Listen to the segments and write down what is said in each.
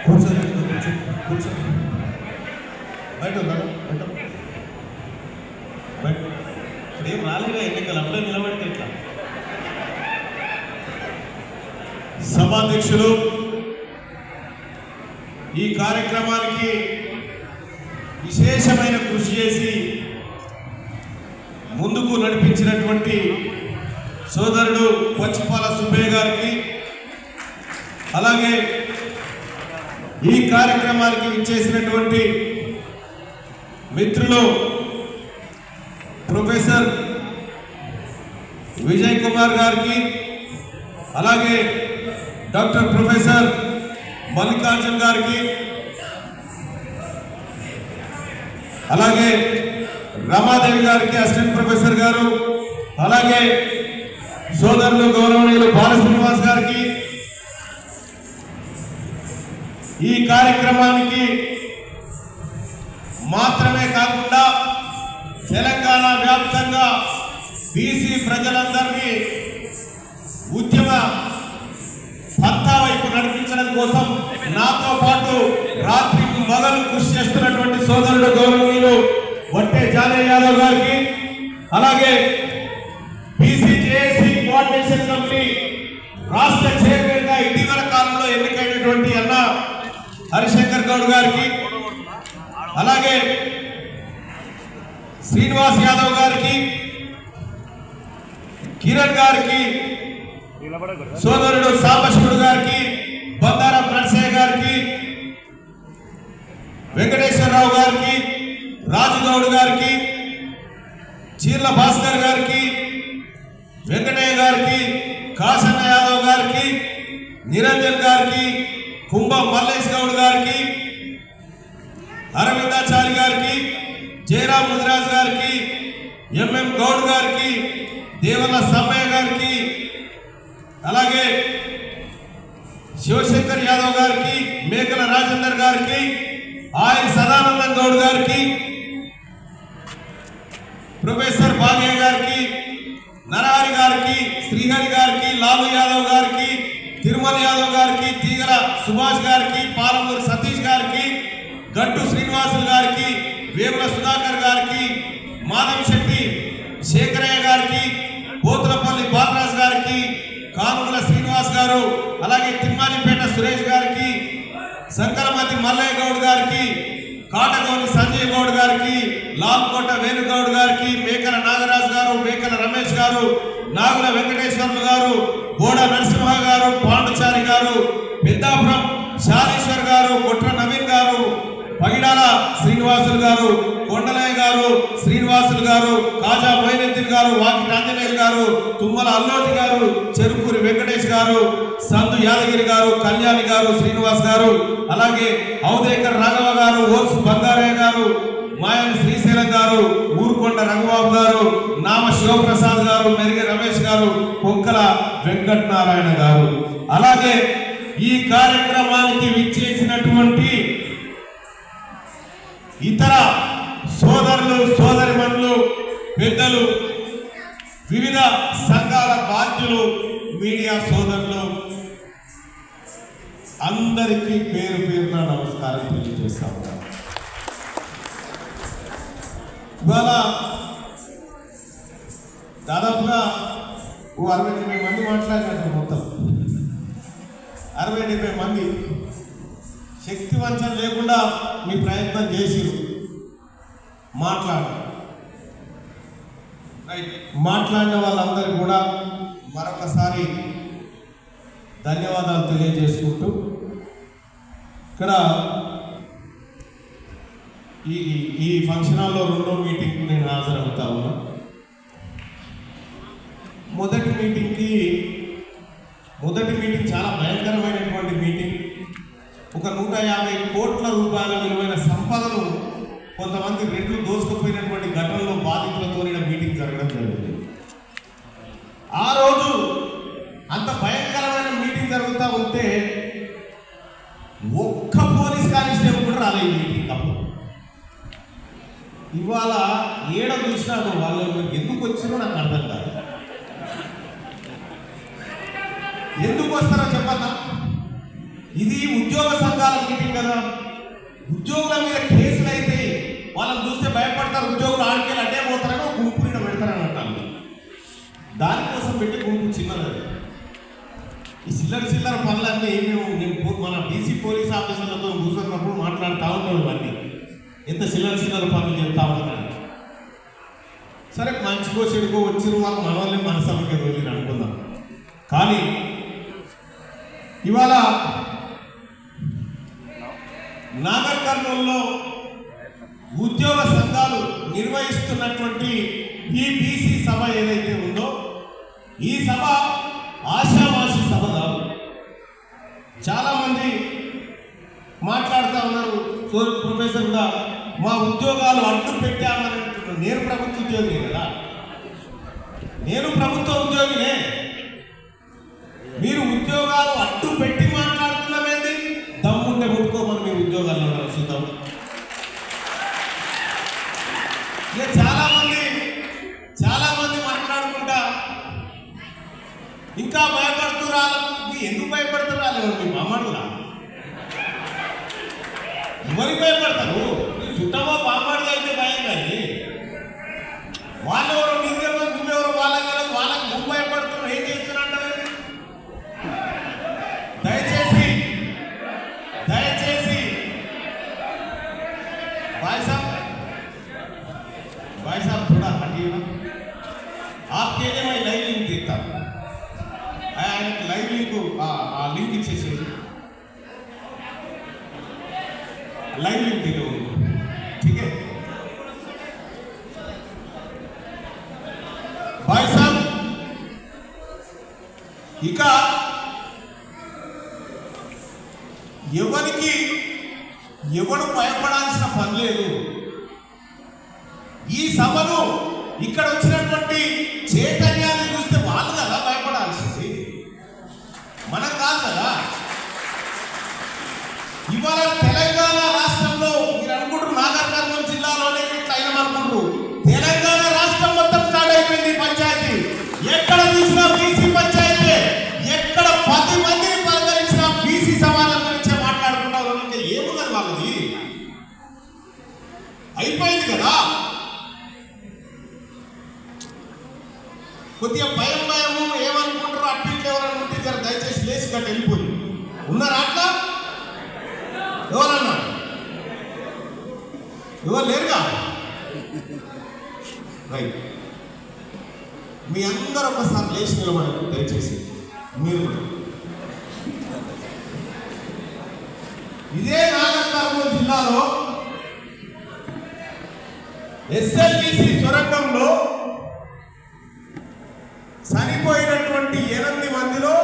కూర్చోండి, కూర్చోండి. బయట బయట ఇప్పుడేం రాలేగా ఎన్నికలు, అప్పుడే నిలబడితే ఇట్లా. సభాధ్యక్షులు, ఈ కార్యక్రమానికి విశేషమైన కృషి చేసి ముందుకు నడిపించినటువంటి సోదరుడు పచ్చిపాల సుబ్బయ్య గారికి, అలాగే ఈ కార్యక్రమానికి ఇచ్చేసినటువంటి మిత్రులు ప్రొఫెసర్ విజయ్ కుమార్ గారికి, అలాగే డాక్టర్ ప్రొఫెసర్ మల్లికార్జున్ గారికి, అలాగే రమాదేవి గారికి అసిస్టెంట్ ప్రొఫెసర్ గారు, అలాగే సోదరులు గౌరవనీయులు బాలశ్రీనివాస్ గారికి, ఈ కార్యక్రమానికి మాత్రమే కాకుండా తెలంగాణ వ్యాప్తంగా బీసీ ప్రజలందరినీ ఉద్యమ పంతా వైపు నడిపించడం కోసం నాతో పాటు రాత్రి మొదలు కృషి చేస్తున్నటువంటి సోదరుడు గౌరవనీయులు వట్టే జానయ్య యాదవ్ గారికి, అలాగే బీసీ జేఏసీ కోఆర్డినేషన్ కమిటీ రాష్ట్ర చైర్మన్ గా ఇటీవల కాలంలో ఎన్నికైనటువంటి అన్న హరిశంకర్ గౌడ్ గారికి, అలాగే శ్రీనివాస్ యాదవ్ గారికి, కిరణ్ గారికి, సోదరుడు సాంబశివుడు గారికి, బందారం నరసయ్య గారికి, వెంకటేశ్వరరావు గారికి, రాజుగౌడ్ గారికి, చీర్ల భాస్కర్ గారికి, వెంకటయ్య గారికి, కాసన్న యాదవ్ గారికి, నిరంజన్ గారికి, కుంభ మల్లేష్ గౌడ్ గారికి, అరవిందాచారి గారికి, జయరాం ముదిరాజ్ గారికి, ఎంఎం గౌడ్ గారికి, దేవల్ల సమ్మయ్య గారికి, అలాగే శివశంకర్ యాదవ్ గారికి, మేకల రాజేందర్ గారికి, ఆయిల్ సదానందన్ గౌడ్ గారికి, ప్రొఫెసర్ భాగ్య గారికి, నరహరి గారికి, శ్రీహరి గారికి, లాలు యాదవ్ గారికి, తిరుమల యాదవ్ గారికి, తీగల సుభాష్ గారికి, పాలమూరు సతీష్ గారికి, గట్టు శ్రీనివాసులు గారికి, వేముల సుధాకర్ గారికి, మాధవ్ శెట్టి శేఖరయ్య గారికి, పోతులపల్లి బాలరాజ్ గారికి, కానుగుల శ్రీనివాస్ గారు, అలాగే తిమ్మాజిపేట సురేష్ గారికి, శంకరమతి మల్లయ్య గౌడ్ గారికి, కాటగోని సంజయ్ గౌడ్ గారికి, లాల్కోట వేణుగౌడ్ గారికి, మేకల నాగరాజు గారు, మేకల రమేష్ గారు, నాగుల వెంకటేశ్వర్లు గారు, బోడ నరసింహ గారు, పాండుచారి గారు, పెద్దాపురం శాలేశ్వర్ గారు, కొట్ర నవీన్ గారు, పగిడాల శ్రీనివాసులు గారు, కొండలయ్య గారు, శ్రీనివాసులు గారు, కాజా మొయినుద్దీన్ గారు, వాకి ఆంజనేయులు గారు, తుమ్మల అల్లోజి గారు, చెరుకూరి వెంకటేష్ గారు, సందు యాదగిరి గారు, కళ్యాణి గారు, శ్రీనివాస్ గారు, అలాగే ఔదేకర్ రాఘవ గారు, ఓర్సు బంగారయ్య గారు, మాయని శ్రీశైలం గారు, ఊరుకొండ రఘుబాబు గారు, నామ శివప్రసాద్ గారు, మెరుగ రమేష్ గారు, పొంకల వెంకటనారాయణ గారు, అలాగే ఈ కార్యక్రమానికి విచ్చేసినటువంటి ఇతర సోదరులు, సోదరిమణులు, పెద్దలు, వివిధ సంఘాల బాధ్యులు, మీడియా సోదరులు అందరికీ పేరు పేరున నమస్కారం తెలియజేస్తా ఉన్నాను. ఇవాళ దాదాపుగా 60-70 మంది మాట్లాడినట్టు, మొత్తం 60-70 మంది శక్తి వంచన లేకుండా మీ ప్రయత్నం చేసి మాట్లాడిన వాళ్ళందరికీ కూడా మరొకసారి ధన్యవాదాలు తెలియజేసుకుంటూ, ఇక్కడ ఈ ఫంక్షన్ హాల్లో 2వ మీటింగ్కి నేను హాజరవుతా ఉన్నా. మొదటి మీటింగ్ చాలా భయంకరమైనటువంటి మీటింగ్. ఒక 150 కోట్ల రూపాయల విలువైన సంపదను కొంతమంది రెడ్లు దోసుకుపోయినటువంటి ఘటనలో బాధితులతో మీటింగ్ జరగడం జరిగింది. ఆ రోజు అంత భయంకరమైన మీటింగ్ జరుగుతూ ఉంటే ఒక్క పోలీస్ కానిస్టేబుల్ కూడా రాలేదు మీటింగ్ అప్పుడు. ఇవాళ ఏడ చూసినా వాళ్ళు ఎందుకు వచ్చినో నాకు అర్థం కాదు. ఎందుకు వస్తారో చెప్పన్నా, ఇది ఉద్యోగ సంఘాల మీటింగ్ కదా. ఉద్యోగుల మీద కేసులు అయితే వాళ్ళని చూస్తే భయపడతారు, ఉద్యోగులు ఆడికెళ్ళి అడ్డే పోతారని ఒక గుంపు మీద పెడతారని అంటారు. దానికోసం పెట్టి గుంపు చిన్నది. ఈ చిల్లర పనులన్నీ మేము మన బీసీ పోలీస్ ఆఫీసర్లతో కూర్చున్నప్పుడు మాట్లాడుతూ ఉంటాం. ఇవన్నీ ఎంత చిల్లర పనులు చెప్తా ఉంటాను. సరే మంచికో చెడుకో వచ్చిన వాళ్ళు మన వాళ్ళే మనసభకి రోజులు అనుకుందాం. కానీ ఇవాళ నాగర్ కర్నూలులో ఉద్యోగ సంఘాలు నిర్వహిస్తున్నటువంటి ఈ బీసీ సభ ఏదైతే ఉందో ఈ సభ ఆశావాసి సభ కాదు. చాలామంది మాట్లాడుతూ ఉన్నారు. ప్రొఫెసర్ కూడా మా ఉద్యోగాలు అడ్డు పెట్టామని అంటున్నారు. నేను ప్రభుత్వ ఉద్యోగినే కదా, నేను ప్రభుత్వ ఉద్యోగినే. మీరు ఉద్యోగాలు అడ్డు పెట్టి మాట్లాడుతున్నామేంది? దమ్ముంటే ముట్టుకోమని మీ ఉద్యోగాల్లో చూద్దాం. ఇక చాలా మంది మాట్లాడుకుంటా ఇంకా భయపడుతూ రాలేదు. ఎందుకు భయపడుతూ రాలేదు? మీ బామాడురా ఎవరికి భయపడతారు? చుట్టమో బామాడుగా అయితే భయం. కానీ వాళ్ళెవరో నిన్నెవరో నువ్వెవరో వాళ్ళకి నువ్వు భయపడుతున్నావు. ఏం చేస్తున్నా? దయచేసి भाई साहब थोड़ा हटिए ना. आपके लिए मैं लाइव लिंक देता हूँ. लाइव लिंक लिंक इच्छे लाइव लिंक दे दो, ठीक है भाई साहब. ఇక ఎవరు భయపడాల్సిన పని లేదు. ఈ సభను ఇక్కడ వచ్చినటువంటి చైతన్యాన్ని చూస్తే వాళ్ళు కదా భయపడాల్సింది, మనం కాదు కదా. ఇవాళ తెలంగాణ రాష్ట్రంలో మీరు అనుకుంటారు నాగర్ కర్నూలు జిల్లాలోనే ఇట్లా అయినా అనుకుంటారు. తెలంగాణ రాష్ట్రం మొత్తం స్టార్ట్ అయిపోయింది పంచాయతీ. ఎక్కడ చూసినా బీసీ పంచాయతీ, ఎక్కడ 10 మందిని పలకరించిన బీసీ సమాజం గురించే మాట్లాడుకుంటారు. ఇంకా ఏమున్నది వాళ్ళది? అయిపోయింది కదా. కొద్దిగా భయము ఏమనుకుంటారు అట్టింట్లో ఎవరన్నా ఉంటే జర దయచేసి లేచి గట్ట వెళ్ళిపోయి ఉన్నారా? అట్లా ఎవరన్నా ఎవరు లేరుగా? రైట్. మీ అందరూ ఒకసారి లేచి నిలబడండి దయచేసి. మీరు ఇదే నాగర్ కర్నూలు జిల్లాలో ఎస్ఎల్బిసి సొరంగంలో చనిపోయినటువంటి 8 మందిలో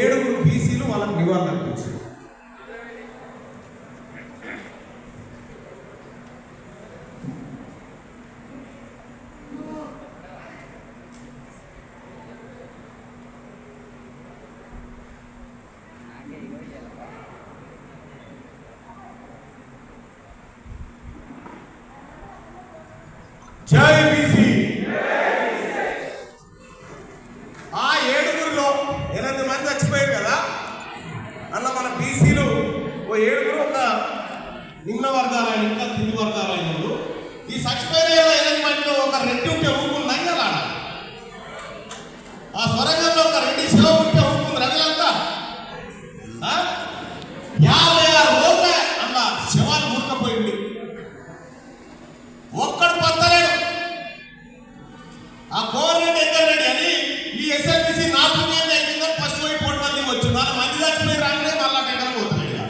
7 బీసీలు వాళ్ళకు నివాళులు అర్పించారు. జై బీసీ. ఆ 7గురిలో 8 మంది చచ్చిపోయారు కదా. అలా మన బీసీలు ఓ 7గురు ఒక నిమ్న వర్గాలైన ఇంకా కింది వర్గాలైన ఈ చచ్చిపోయిన 8 మందిలో ఒక రెడ్డి ఉంటే ఊపుకుందాం కదా. ఆ స్వరంగంలో ఒక రెడ్డి శివ ఉంటే ఊపుకుంది రవిలంతా 56 రోజులే అలా శవాలు మురకపోయింది. ఒక్కడు పత్తలేడు. ఆ గవర్నమెంట్ ఎక్కడండి అని ఈ ఎస్ఎల్బిసి 4 నెలలు అయిపోయిందని ఫస్ట్ పోయి పోటీ వచ్చు. 4 మంది చచ్చిపోయి రాగానే మళ్ళా ఎక్కడ పోతున్నాడు.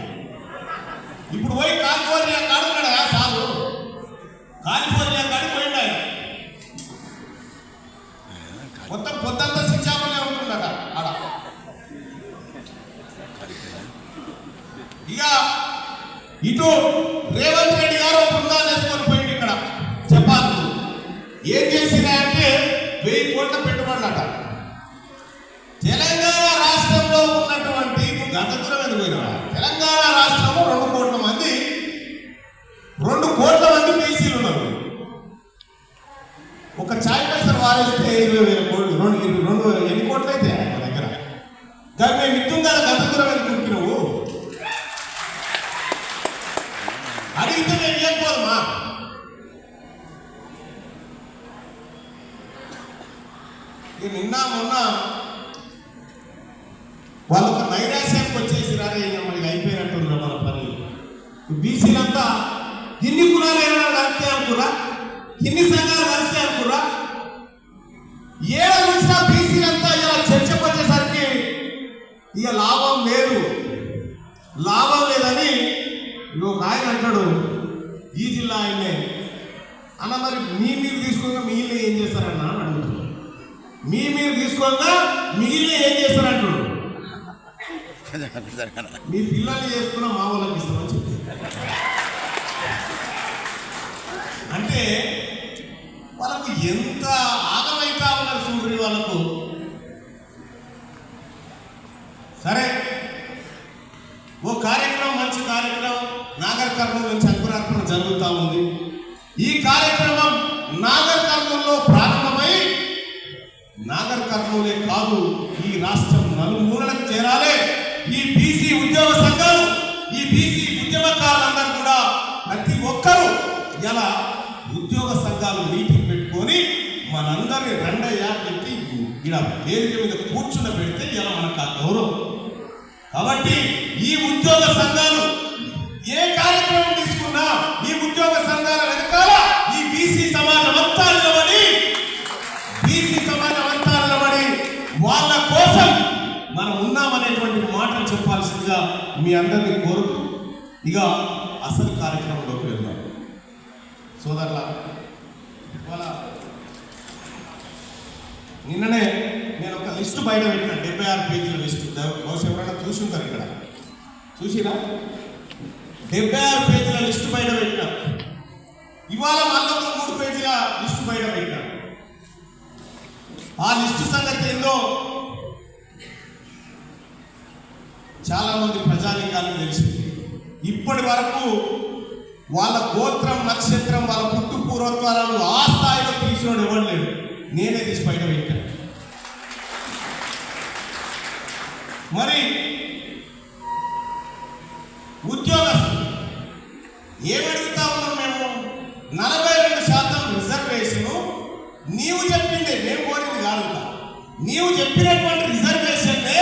ఇప్పుడు పోయి కాలిఫోర్నియా కాడున్నాడు సారు. కాలిఫోర్నియా కాడికి పోయిండు ఆయన. మొత్తం పొద్దంతా శిక్షాపలే ఉంటుందట ఆడ. ఇక ఇటు రేవంత్ రెడ్డి గారు బృందాన్ని వేసుకొని పోయింది. ఇక్కడ జపాన్ ఏం చేసినాయంటే 1000 కోట్ల పెట్టుబడులట. తెలంగాణ రాష్ట్రంలో ఉన్నటువంటి గత దూరం ఎందుకు పోయినా, తెలంగాణ రాష్ట్రంలో 2 కోట్ల మంది బీసీలు ఉన్నారు. ఒక చాయ్ పైసలు వారేస్తే 20,000 కోట్లు, 2 ఎన్ని కోట్లు అయితే మన దగ్గర. కానీ మేము ఇద్దాం కదా గత దూరం ఎందుకు నువ్వు మొన్న వాళ్ళు ఒక నైరాశ్యానికి వచ్చేసి రారే మనకి అయిపోయినట్టు మన పని. బీసీలంతా ఇన్ని కులాలైనా కలిస్తే అనుకురా, ఇన్ని సంఘాలు కలిస్తే అనుకురా, ఏడా వచ్చినా బీసీలంతా ఇలా చర్చకు వచ్చేసరికి ఇక లాభం లేదని ఒక ఆయన అంటాడు, ఈ జిల్లా ఆయన్నే అన్న, మరి మీరు తీసుకోగా మిగిలిన ఏం చేస్తారన్న అని అడుగుతున్నాడు. మీరు తీసుకోగా మిగిలిన ఏం చేస్తారంటాడు. మీ పిల్లల్ని చేసుకున్న మా వాళ్ళకి ఇస్తామని చెప్పి, అంటే వాళ్ళకు ఎంత ఆగమైతా ఉన్నారు చూడండి వాళ్ళకు. సరే, ఓ కార్యక్రమం, మంచి కార్యక్రమం నాగర్ కర్నూలు నుంచి అంకురార్పణ జరుగుతూ ఉంది. ఈ కార్యక్రమం నాగర్ కర్నూలులో ప్రారంభమై నాగర్ కర్నూలే కాదు, ఈ రాష్ట్రం నలుమూలలకు చేరాలి. ఈ బీసీ ఉద్యోగ సంఘం, ఈ బీసీ ఉద్యమకారులందరూ కూడా ప్రతి ఒక్కరూ ఇలా ఉద్యోగ సంఘాలు మీటింగ్ పెట్టుకొని మనందరినీ రెండయ్యా పెట్టి ఇలా వేదిక మీద కూర్చున్న పెడితే ఇలా మనకు ఆ గౌరవం. కాబట్టి ఈ ఉద్యోగ సంఘాలు ఏ కార్యక్రమం తీసుకున్నా ఈ ఉద్యోగ సంఘాల వెనకాల ఈ బీసీ సమాజం అంతా నిలబడి వాళ్ళ కోసం మనం ఉన్నామనేటువంటి మాటలు చెప్పాల్సిందిగా మీ అందరినీ కోరుతూ ఇక అసలు కార్యక్రమంలోకి వెళ్దాం. సోదరుల, ఇవాళ నిన్ననే నేను ఒక లిస్టు బయట పెట్టిన 76 పేజీల లిస్టు. బహుశా ఎవరైనా చూసి ఉంటారు, ఇక్కడ చూసిరా? 76 పేజీల లిస్టు బయట పెట్టిన. ఇవాళ మళ్ళీ 3 పేజీల లిస్టు బయట పెట్టిన. ఆ లిస్టు సంగతి ఏందో చాలా మంది ప్రజానీకానికి తెలిసింది. ఇప్పటి వరకు వాళ్ళ గోత్రం, నక్షత్రం, వాళ్ళ పుట్టు పూర్వత్వాలను ఆ స్థాయిలో తీసినోడు ఎవరు లేడు. నేనే తీసి బయట పెట్టాను. మరి ఉద్యోగస్తులు ఏమడుగుతా ఉన్నాం మేము? 42% రిజర్వేషన్. నీవు చెప్పిందే, మేము కోరింది కాదు. నీవు చెప్పినటువంటి రిజర్వేషన్లే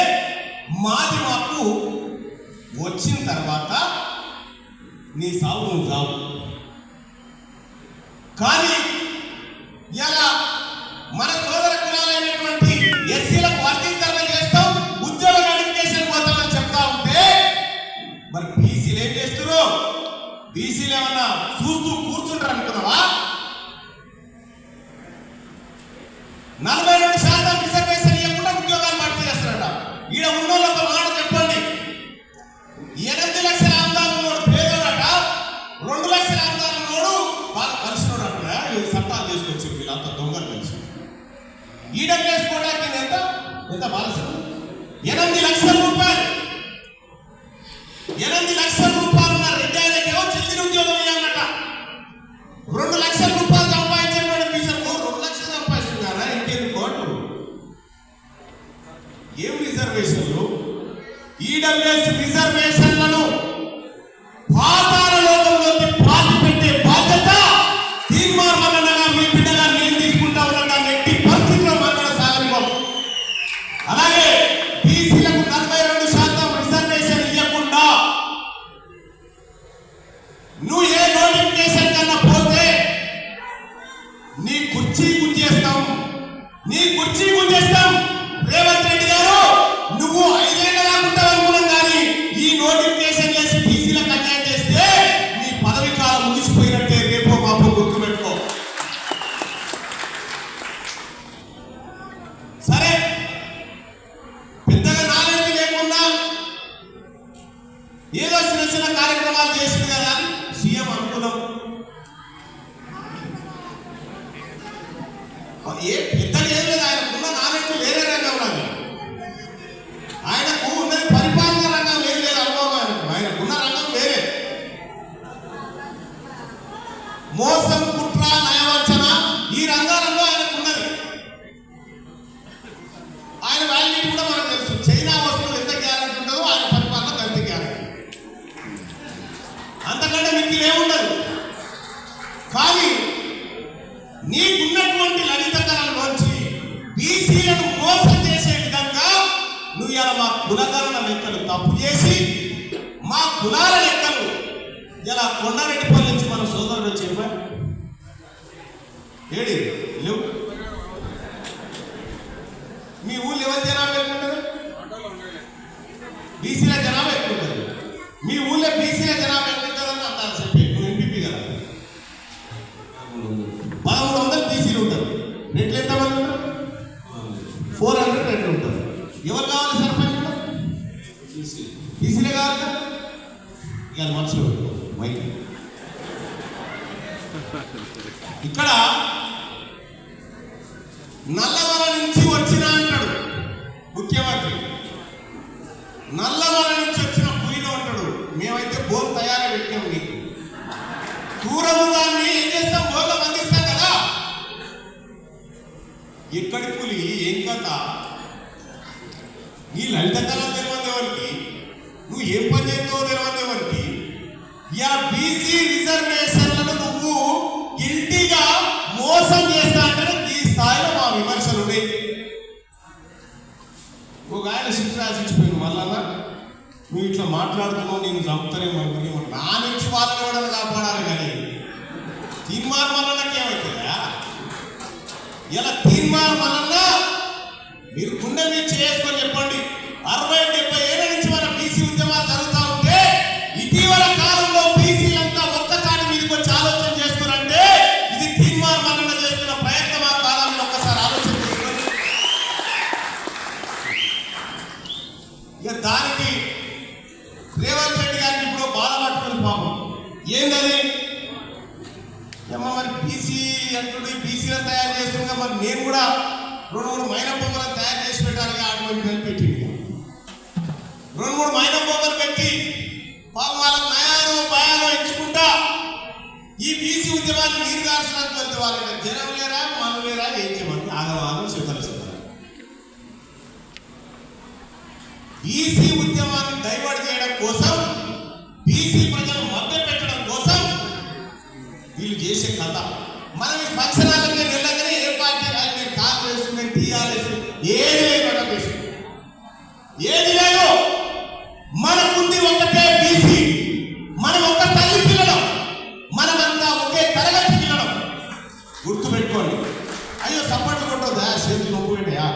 మాది మాకు వచ్చిన తర్వాత నీ సాగు నువ్వు సాగు. కానీ ఇలా మన సోదర కులాలైనటువంటి ఎస్సీలకు వర్గీకరణ చేస్తాం, ఉద్యోగ నోటిఫికేషన్ పోతామని చెప్తా ఉంటే మరి బీసీలు ఏం చేస్తున్నారు? బీసీలు ఏమన్నా చూస్తూ కూర్చుంటారు అనుకున్నావా? 42% రిజర్వేషన్ ఇవ్వకుండా ఉద్యోగాలు భర్తీ చేస్తారట. ఈడ ఉన్నోళ్ళు ఒక మాట చెప్పండి. 8 లక్షల ఆందాలు ఉన్నోడు పేదోడట, 2 లక్షల ఆందాలు ఉన్నోడు బాగా కలిసినోడు అంటున్నా. ఇది చట్టాలు తీసుకొచ్చి వీళ్ళంతా దొంగలు కలిసి ఈడేసుకోవడానికి ఎంత బాలసం? 8 లక్షల రూపాయలు. 8 లక్షల రూపాయలు ఉన్న రెడ్డి ఆయనకేమో చిల్లి ఉద్యోగం ఇవ్వాలన్నట. 2 లక్షల రూపాయలు సంపాదించేటువంటి విషయంలో 2 లక్షలు సంపాదిస్తున్నారా? ఇంకేంది కోట్లు? ఏం రిజర్వేషన్లు? ఈడబ్ల్యూఎస్ రిజర్వేషన్లను పాతాళ లోకంలోకి పాతి పెట్టే బాధ్యత తీర్మానం మీ బిడ్డగా నేను తీసుకుంటా ఉన్నా. ఎట్టి పరిస్థితిలో మన సాగరికం. అలాగే బీసీలకు 42% రిజర్వేషన్ ఇవ్వకుండా నువ్వు ఏ నోటిఫికేషన్ కన్నా పోతే నీ కుర్చీ గుంజేస్తాం, నీ కుర్చీ గుంజేస్తాం. రేవంత్ రెడ్డి గారు, నువ్వు 5 ఏళ్ళ దాకుంటావు అనుకున్నాం, కానీ ఈ నోటిఫికేషన్ చేసి బీసీలకు అన్యాయం చేస్తే నీ పదవి కాలం ముగిసిపోయినట్టే. రేపో మాపో గుర్తుపెట్టుకో. సరే, పెద్దగా నాలెడ్జ్ లేకుండా ఏదో చిన్న కార్యక్రమాలు చేసింది కదా సీఎం అనుకున్నాం. ఏ పెద్దగా ఏం లేదు, ఆయనకున్న నాలెడ్జ్ వేరే రంగంలో. ఆయనకు ఉన్నది పరిపాలన రంగం ఏం లేదు అనుభవం. ఆయనకున్న రంగం వేరే. మోసం, కుట్ర, నయవంచన ఈ రంగాలలో ఆయనకున్నది. ఆయన వాల్యూటీ కూడా మనకు తెలుసు. చైనా వస్తువులు ఎంత గ్యారెంటీ ఉంటుందో ఆయన పరిపాలన అంత గ్యారెంటీ. అంతకంటే మీకు ఏముండదు. కానీ నీకున్నటువంటి లలిత కళలో కులాల లెక్కలు ఇలా కొండారెడ్డిపల్లి నుంచి మన సోదరుడు చెప్పా ఏడి లేవు. మీ ఊళ్ళో ఎవరి జనాభా ఎక్కుంటుంది? బీసీల జనాభా ఎక్కుంటుంది. మీ ఊళ్ళో బీసీల జనాభా ఎక్కుంటుందని అంటారు చెప్పి నువ్వు ఎంపీపీ కదా. 1300 బీసీలు ఉంటారు. రెట్లు ఎంతమంది ఉంటారు? 400 రెట్లు ఉంటారు. ఎవరు కావాలి సర్పంచ్? బీసీలే కావాలి కదా. ఇక మనసులో మైక్ ఇక్కడ నల్లమల నుంచి వచ్చిన అంటాడు ముఖ్యమంత్రి. నల్లమల నుంచి వచ్చిన పులిలో ఉంటాడు. మేమైతే బోల్ తయారు పెట్టాము. నీకు దూరము దాన్ని ఏం చేస్తాం? బోర్లో బంధిస్తాం కదా. ఎక్కడి పులి ఏం కథ? నీ లలిత కళ తెలియదు ఎవరికి, నువ్వు ఏం పని చేస్తావో తెలియదు ఎవరికి. యా బీసీ రిజర్వేషన్లను నువ్వు గిల్టీగా మోసం చేస్తా అంటే ఈ స్థాయిలో మా విమర్శలు ఉన్నాయి. ఒక ఆయన శిక్ష రాసిపోయింది. మళ్ళా నువ్వు ఇట్లా మాట్లాడుతున్నావు, నేను చంపుతానేమో నా నుంచి వాళ్ళని ఎవడని కాపాడాలి. కానీ తీర్మానం వలనకి ఏమవుతుందా? ఇలా తీర్మానం వలన మీరు గుండె మీద చేసుకొని చెప్పండి. 60-70 ఏళ్ళ నుంచి మన బీసీ ఉద్యమాలు జరుగుతూ ఉంటే ఇటీవల కాలంలో బీసీలంతా ఒక్కసారి మీదకి వచ్చి ఆలోచన చేస్తున్నారంటే ఇది తీర్మానం వలన చేస్తున్న ప్రయత్నం. ఆ కాలంలో ఒక్కసారి ఆలోచన చేసుకోండి. ఇక దానికి రేవంత్ రెడ్డి గారికి ఇప్పుడు బాధ పట్టుకుని పాపం ఏంటది ఏమో మరి బీసీ అంటుండే బీసీలను తయారు చేస్తున్నా. మరి నేను కూడా 2-3 మైనం బొమ్మలను తయారు చేసి పెట్టాలి. అటువంటి పెట్టింది 2-3 మైనం బొమ్మలు పెట్టి పాపం వాళ్ళకి నయానో భయానో ఇచ్చుకుంటా ఈ బీసీ ఉద్యమాన్ని నీరు గార్చడానికి వెళ్తే వాళ్ళకి జనం లేరా మనం లేరా ఏం చేయమని ఆగవాదం చెప్పాలి. బీసీ ఉద్యమాన్ని డైవర్ట్ చేయడం కోసం, బీసీ ప్రజలు మద్దతు పెట్టడం కోసం వీళ్ళు చేసే కథ. మనం ఈ ఫంక్షన్ హాల్కి వెళ్ళగానే ఏ పార్టీ మీరు కాంగ్రెస్ టీఆర్ఎస్ ఏది లేదు, ఏది లేదు. మనకుంది ఒకటే బీసీ. మనం ఒక తల్లి పిల్లడం, మనమంతా ఒకే తరగతి పిల్లడం. గుర్తుపెట్టుకోండి. అయ్యో సపోర్ట్ కొట్టదా చేతులు నొప్పుకుంటాయా?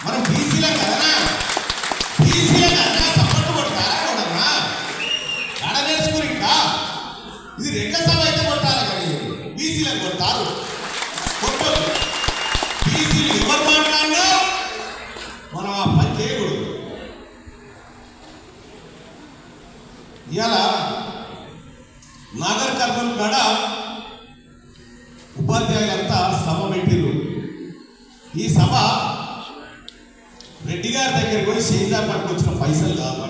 మనం బీసీలే కదా, బీసీలే కదా సపోర్ట్ కొడతారా? కొడన్నా ఎడ నేర్చుకుని ఇంకా ఇది రెక్క సభ అయితే కొట్టాలి. కానీ బీసీలే కొడతారు. కొట్టదు. బీసీలు ఎవరు మాట్లాడినా మనం ఆ పని చేయకూడదు. ఇవాళ నాగర్ కర్నూలు కాడ ఉపాధ్యాయులంతా సభ పెట్టిరు. ఈ సభ రెడ్డి గారి దగ్గరికి పోయి షేజార్ పట్టుకొచ్చిన పైసలు కాదు,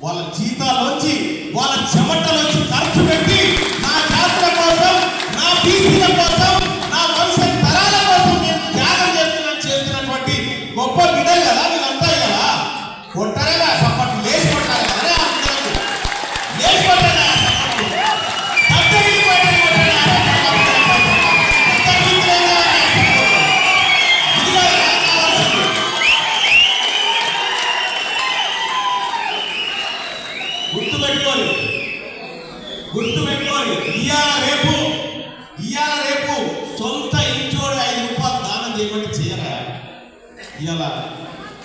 వాళ్ళ జీతాల్లోంచి వాళ్ళ చెమటలోంచి ఖర్చు పెట్టి నా జాతుల కోసం, నా బీసీల కోసం, నా భవిష్యత్ తరాల కోసం నేను త్యాగం చేస్తున్నటువంటి గొప్ప బిడ్డలు కదా వీళ్ళంతా. కదా కొట్టారా సపోర్ట్ లేచి కొట్టాలి కదా, లేచి కొట్టాలి గుర్తుపెట్టుకోవాలి. ఇవాళ రేపు సొంత ఇంచోడు 5 రూపాయలు దానం చేయమంటే చేయరా? ఇవాళ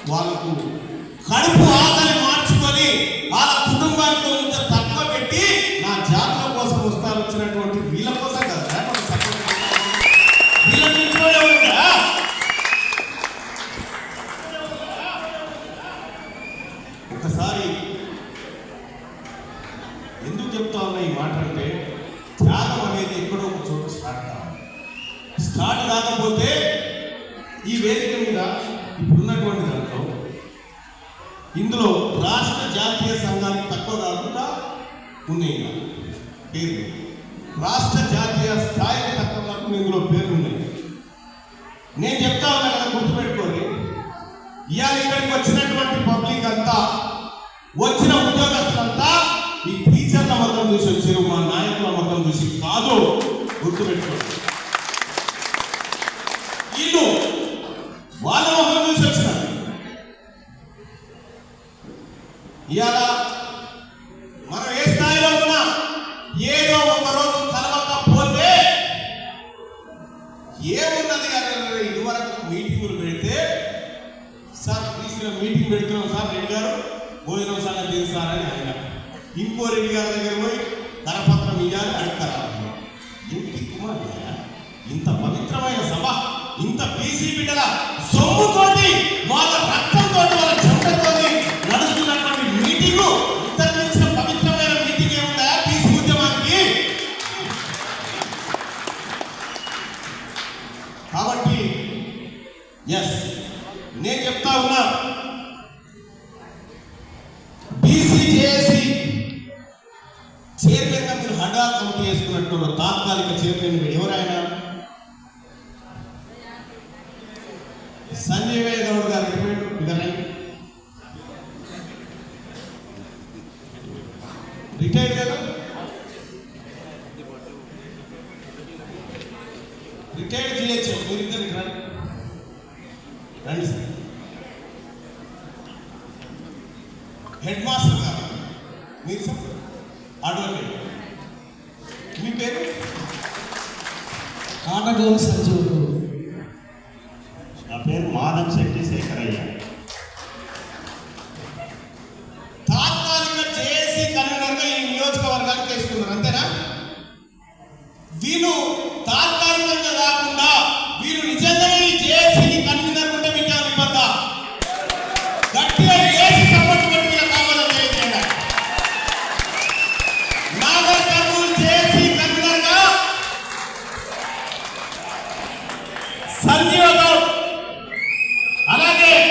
వాళ్ళకు కడుపు ఆకలి మార్చుకొని వాళ్ళ కుటుంబానికి ఇంత తక్కువ పెట్టి నా జాతుల కోసం వస్తారు వచ్చినటువంటి వీళ్ళ కోసం కదా మనం సపోర్ట్ వీళ్ళ ఇంచోడే ఉందా? ఒకసారి ఎందుకు చెప్తా ఉన్నా ఈ మాట అంటే, త్యాగం అనేది ఎక్కడో ఒక చోట స్టార్ట్ కాకపోతే ఈ వేదిక మీద ఇప్పుడున్నటువంటి దాంట్లో ఇందులో రాష్ట్ర జాతీయ సంఘానికి తక్కువ కాకుండా ఉన్నాయి పేర్లు, రాష్ట్ర జాతీయ స్థాయికి తక్కువ కాకుండా ఇందులో పేర్లు ఉన్నాయి. నేను చెప్తా ఉన్నా కదా, గుర్తుపెట్టుకోండి. ఇవాళ ఇక్కడికి వచ్చినటువంటి పబ్లిక్ అంతా, వచ్చిన ఉద్యోగస్తులంతా ఈ టీచర్ల మొత్తం చూసి వచ్చారు, మా నాయకుల మొత్తం చూసి కాదు. గుర్తుపెట్టుకోండి. వీళ్ళు వాళ్ళ మొత్తం చూసి వచ్చినారు. ఇవాళ ఇంకో రెడ్డి గారి దగ్గర పోయి కరపత్రం ఇవ్వాలి అడుగుతారా? ఇంత పవిత్రమైన సభ, ఇంత బీసీ బిడ్డల సొమ్ముతోటి వాళ్ళ రక్తంతో వాళ్ళ చెమటతో నడుస్తున్నటువంటి మీటింగ్, ఇంతకు మించిన పవిత్రమైన మీటింగ్ ఏముందా బీసీ ఉద్యమానికి? కాబట్టి ఎస్, నేను చెప్తా ఉన్నా, బీసీ జేఏసీ చైర్మన్ గా మీరు హడా కమిటీ వేసుకున్నట్టు తాత్కాలిక చైర్మన్ ఎవరైనా సంజయ్ గౌడ్ గారు రిటైర్డ్ కదా, రిటైర్డ్ చేయొచ్చు. మీరు ఇద్దరు రండి సార్. హెడ్ మాస్టర్ గారు మీరు సార్, అడ్వకేట్, మీ పేరు? కాటగోలు సంజీవుడు. నా పేరు మాధవ్ శెట్టి శేఖరయ్య. తాత్కాలిక జేఏసీ కన్వీనర్ గా ఈ నియోజకవర్గానికి వేసుకున్నారు, అంతేనా? వీళ్ళు